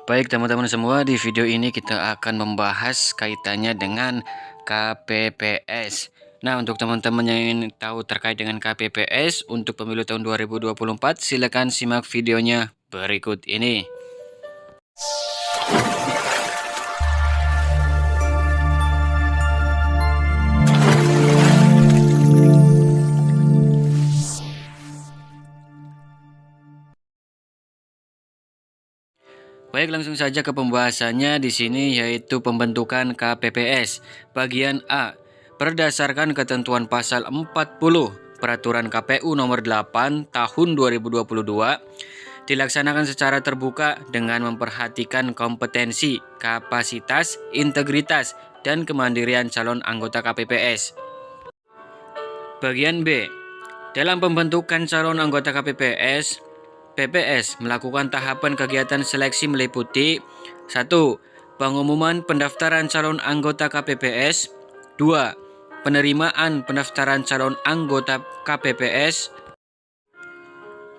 Baik teman-teman semua, di video ini kita akan membahas kaitannya dengan KPPS. Nah, untuk teman-teman yang ingin tahu terkait dengan KPPS untuk pemilu tahun 2024, silakan simak videonya berikut ini. Baik, langsung saja ke pembahasannya di sini, yaitu pembentukan KPPS. Bagian A. Berdasarkan ketentuan pasal 40 Peraturan KPU nomor 8 tahun 2022, dilaksanakan secara terbuka dengan memperhatikan kompetensi, kapasitas, integritas, dan kemandirian calon anggota KPPS. Bagian B. Dalam pembentukan calon anggota KPPS, PPS melakukan tahapan kegiatan seleksi meliputi 1. Pengumuman pendaftaran calon anggota KPPS. 2. Penerimaan pendaftaran calon anggota KPPS.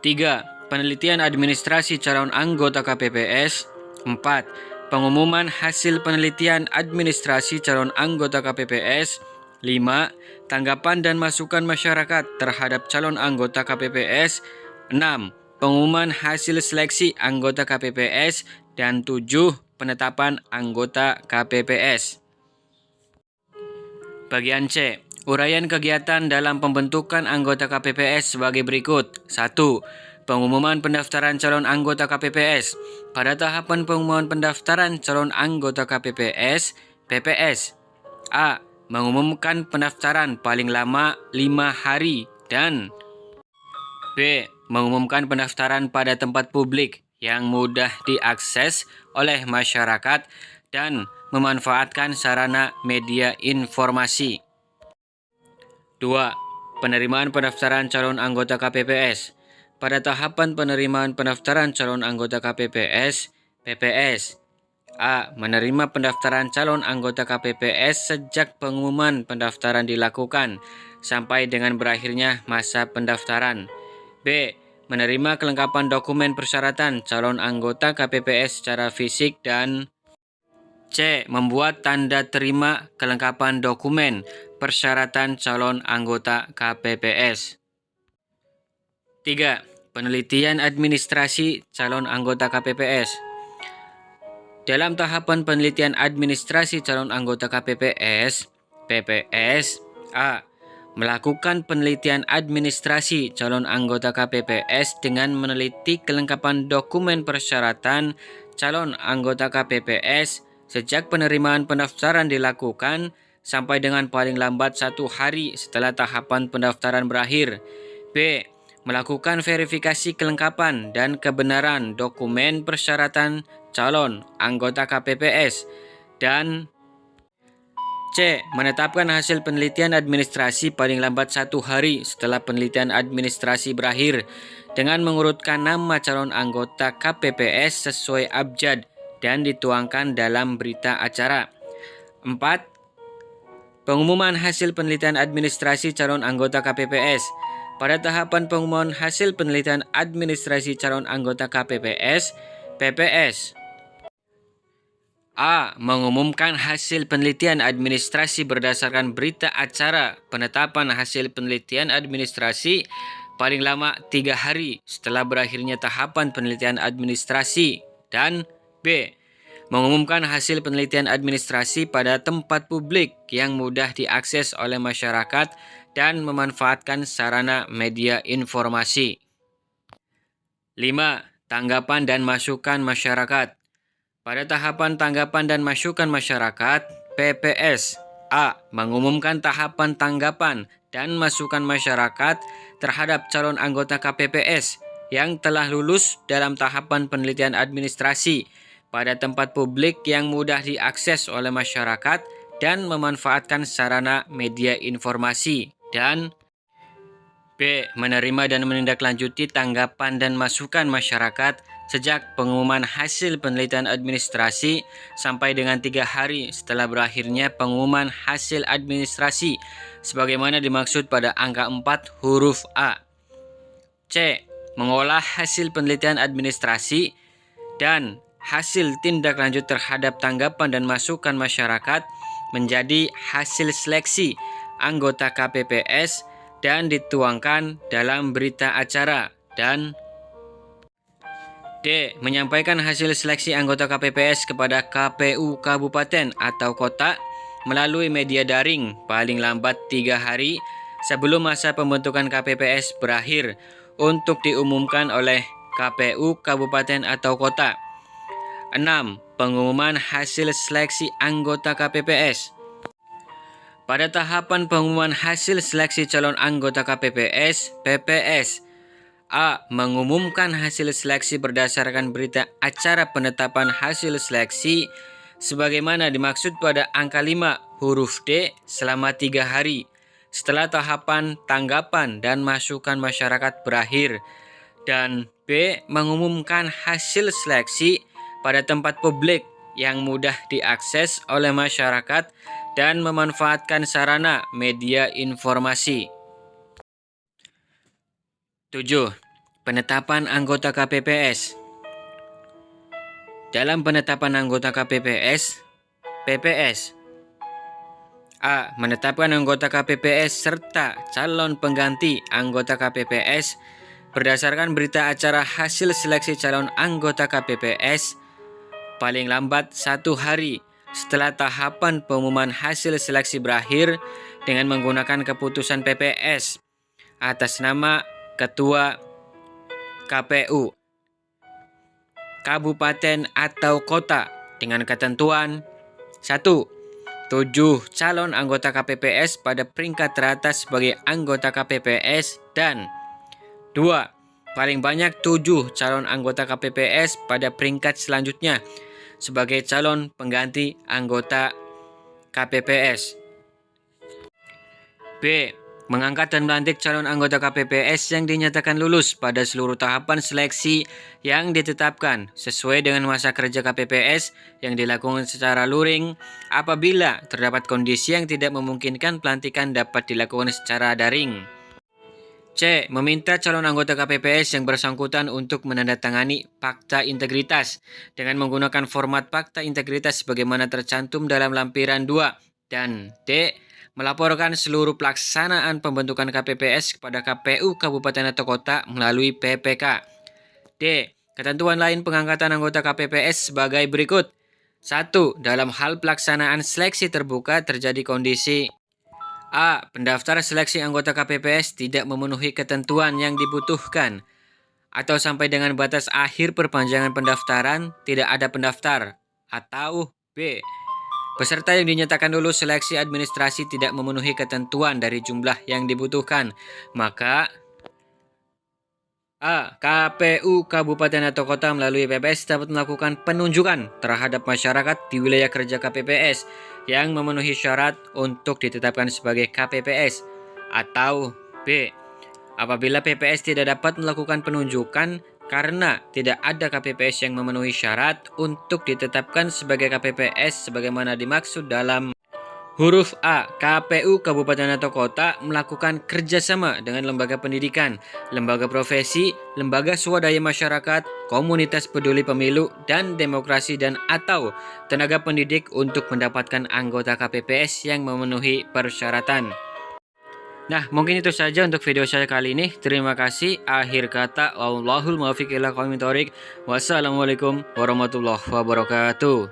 3. Penelitian administrasi calon anggota KPPS. 4. Pengumuman hasil penelitian administrasi calon anggota KPPS. 5. Tanggapan dan masukan masyarakat terhadap calon anggota KPPS. 6. Pengumuman hasil seleksi anggota KPPS. Dan 7. Penetapan anggota KPPS. Bagian C. Uraian kegiatan dalam pembentukan anggota KPPS sebagai berikut. 1. Pengumuman pendaftaran calon anggota KPPS. Pada tahapan pengumuman pendaftaran calon anggota KPPS, PPS A. Mengumumkan pendaftaran paling lama 5 hari dan B. Mengumumkan pendaftaran pada tempat publik yang mudah diakses oleh masyarakat dan memanfaatkan sarana media informasi. 2. Penerimaan pendaftaran calon anggota KPPS. Pada tahapan penerimaan pendaftaran calon anggota KPPS, PPS A. Menerima pendaftaran calon anggota KPPS sejak pengumuman pendaftaran dilakukan sampai dengan berakhirnya masa pendaftaran. B. Menerima kelengkapan dokumen persyaratan calon anggota KPPS secara fisik dan C. Membuat tanda terima kelengkapan dokumen persyaratan calon anggota KPPS. 3. Penelitian administrasi calon anggota KPPS. Dalam tahapan penelitian administrasi calon anggota KPPS, PPS A. Melakukan penelitian administrasi calon anggota KPPS dengan meneliti kelengkapan dokumen persyaratan calon anggota KPPS sejak penerimaan pendaftaran dilakukan sampai dengan paling lambat 1 hari setelah tahapan pendaftaran berakhir. B. Melakukan verifikasi kelengkapan dan kebenaran dokumen persyaratan calon anggota KPPS. Dan C. Menetapkan hasil penelitian administrasi paling lambat 1 hari setelah penelitian administrasi berakhir dengan mengurutkan nama calon anggota KPPS sesuai abjad dan dituangkan dalam berita acara. 4. Pengumuman hasil penelitian administrasi calon anggota KPPS. Pada tahapan pengumuman hasil penelitian administrasi calon anggota KPPS, PPS A. Mengumumkan hasil penelitian administrasi berdasarkan berita acara penetapan hasil penelitian administrasi paling lama 3 hari setelah berakhirnya tahapan penelitian administrasi. Dan B. Mengumumkan hasil penelitian administrasi pada tempat publik yang mudah diakses oleh masyarakat dan memanfaatkan sarana media informasi. 5. Tanggapan dan masukan masyarakat. Pada tahapan tanggapan dan masukan masyarakat, PPS A. Mengumumkan tahapan tanggapan dan masukan masyarakat terhadap calon anggota KPPS yang telah lulus dalam tahapan penelitian administrasi pada tempat publik yang mudah diakses oleh masyarakat dan memanfaatkan sarana media informasi. Dan B. Menerima dan menindaklanjuti tanggapan dan masukan masyarakat sejak pengumuman hasil penelitian administrasi sampai dengan 3 hari setelah berakhirnya pengumuman hasil administrasi sebagaimana dimaksud pada angka 4 huruf A. C. Mengolah hasil penelitian administrasi dan hasil tindak lanjut terhadap tanggapan dan masukan masyarakat menjadi hasil seleksi anggota KPPS dan dituangkan dalam berita acara. Dan D. Menyampaikan hasil seleksi anggota KPPS kepada KPU Kabupaten atau Kota melalui media daring paling lambat 3 hari sebelum masa pembentukan KPPS berakhir untuk diumumkan oleh KPU Kabupaten atau Kota. 6. Pengumuman hasil seleksi anggota KPPS. Pada tahapan pengumuman hasil seleksi calon anggota KPPS, PPS A. Mengumumkan hasil seleksi berdasarkan berita acara penetapan hasil seleksi sebagaimana dimaksud pada angka 5 huruf D selama 3 hari setelah tahapan tanggapan dan masukan masyarakat berakhir. Dan B. Mengumumkan hasil seleksi pada tempat publik yang mudah diakses oleh masyarakat dan memanfaatkan sarana media informasi. 7. Penetapan anggota KPPS. Dalam penetapan anggota KPPS, PPS A. Menetapkan anggota KPPS serta calon pengganti anggota KPPS berdasarkan berita acara hasil seleksi calon anggota KPPS paling lambat 1 hari setelah tahapan pengumuman hasil seleksi berakhir dengan menggunakan keputusan PPS atas nama Ketua KPU Kabupaten atau Kota dengan ketentuan 1. 7 calon anggota KPPS pada peringkat teratas sebagai anggota KPPS dan 2. Paling banyak 7 calon anggota KPPS pada peringkat selanjutnya sebagai calon pengganti anggota KPPS. B. Mengangkat dan melantik calon anggota KPPS yang dinyatakan lulus pada seluruh tahapan seleksi yang ditetapkan sesuai dengan masa kerja KPPS yang dilakukan secara luring apabila terdapat kondisi yang tidak memungkinkan pelantikan dapat dilakukan secara daring. C. Meminta calon anggota KPPS yang bersangkutan untuk menandatangani fakta integritas dengan menggunakan format fakta integritas sebagaimana tercantum dalam lampiran 2. Dan D. Melaporkan seluruh pelaksanaan pembentukan KPPS kepada KPU Kabupaten atau Kota melalui PPK. D. Ketentuan lain pengangkatan anggota KPPS sebagai berikut. 1. Dalam hal pelaksanaan seleksi terbuka terjadi kondisi A. Pendaftar seleksi anggota KPPS tidak memenuhi ketentuan yang dibutuhkan atau sampai dengan batas akhir perpanjangan pendaftaran tidak ada pendaftar. Atau B. Peserta yang dinyatakan lulus seleksi administrasi tidak memenuhi ketentuan dari jumlah yang dibutuhkan. Maka A. KPU Kabupaten atau Kota melalui PPS dapat melakukan penunjukan terhadap masyarakat di wilayah kerja KPPS yang memenuhi syarat untuk ditetapkan sebagai KPPS. Atau B. Apabila PPS tidak dapat melakukan penunjukan karena tidak ada KPPS yang memenuhi syarat untuk ditetapkan sebagai KPPS sebagaimana dimaksud dalam huruf A. KPU Kabupaten atau Kota melakukan kerjasama dengan lembaga pendidikan, lembaga profesi, lembaga swadaya masyarakat, komunitas peduli pemilu dan demokrasi dan atau tenaga pendidik untuk mendapatkan anggota KPPS yang memenuhi persyaratan. Nah, mungkin itu saja untuk video saya kali ini. Terima kasih. Akhir kata, wallahul muwaffiq ila aqwamit thoriq. Wassalamualaikum warahmatullahi wabarakatuh.